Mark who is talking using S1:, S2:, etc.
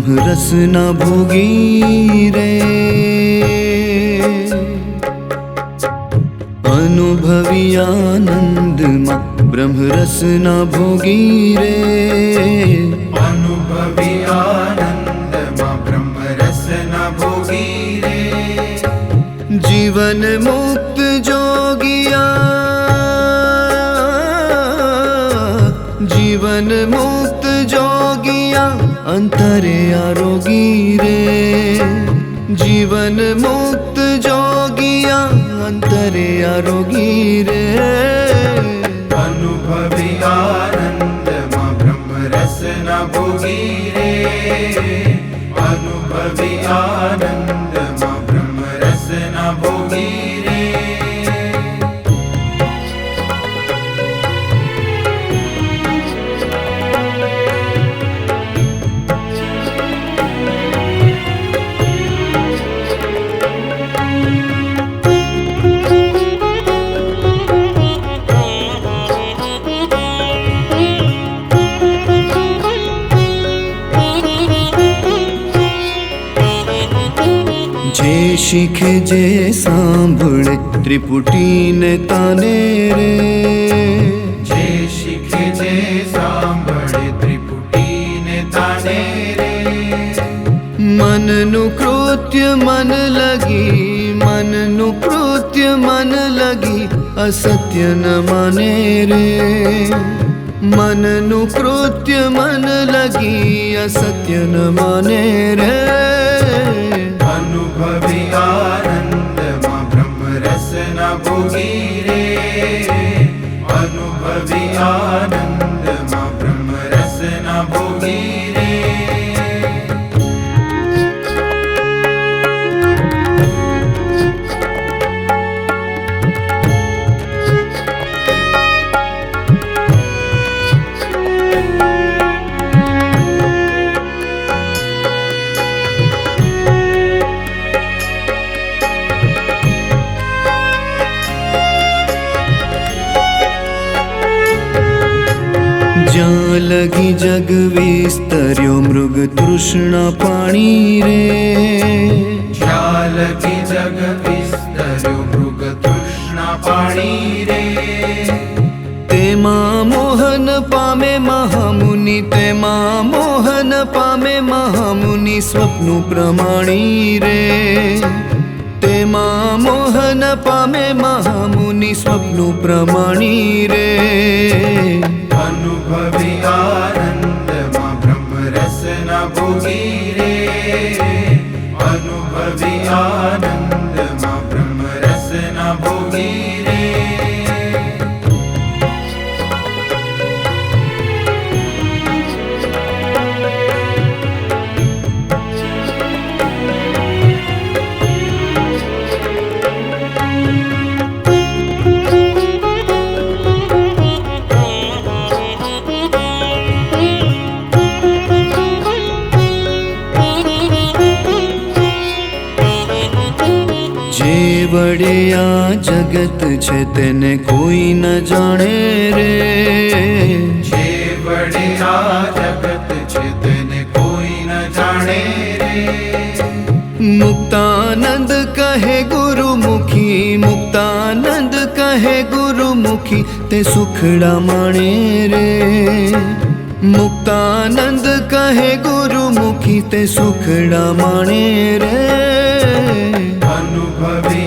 S1: ब्रह्म रस न भोगी रे। अनुभवी आनंद मां ब्रह्म रस न भोगी रे।
S2: अनुभवी आनंद मां ब्रह्म रस न भोगी रे।
S1: जीवन मुक्त जोगिया, जीवन मुक्त जोगिया अंतरे आरोगी रे। जीवन मुक्त जोगिया अंतरे आरोगी रे।
S2: अनुभवी आनंद मां ब्रह्म रस न भोगी रे। अनुभवी आनंद मां ब्रह्म रस न भोगी रे।
S1: जे शिखे जे सांभळे त्रिपुटी ने ताने रे।
S2: जे शिखे जे सांभळे त्रिपुटी ने ताने रे।
S1: मन नु कृत्य मन लगी, मन नु कृत्य मन लगी असत्य न माने रे। मन नु कृत्य मन लगी असत्य न माने रे।
S2: अनुभवी आनंद मां ब्रह्म रस न भोगी रे। अनुभवी आनंद मां ब्रह्म रस न भोगी रे।
S1: ज्यां लगी जग विस्तर्यो मृग तृष्णा पाणी रे।
S2: ज्यां लगी जग विस्तर्यो मृग तृष्णा पाणी रे।
S1: तेमा मोहन पामे महामुनि, तेमा मोहन पामे महामुनि स्वप्नु प्रमाणी रे। तेमा मोहन पामे महामुनि स्वप्नु प्रमाणी रे।
S2: अनुभवी आनंद मां ब्रह्म रस न भोगी रे। अनुभवी आनंद मां ब्रह्म रस न भोगी रे।
S1: जे वड़े आ जगत छे तेने कोई न जाने रे।
S2: जे वड़े आ जगत छे तेने कोई न जाने रे।
S1: मुक्तानंद कहे गुरुमुखी, मुक्तानंद कहे गुरुमुखी ते सुखड़ा माणे रे। मुक्तानंद कहे गुरुमुखी ते सुखड़ा माणे रे।
S2: अनुभवी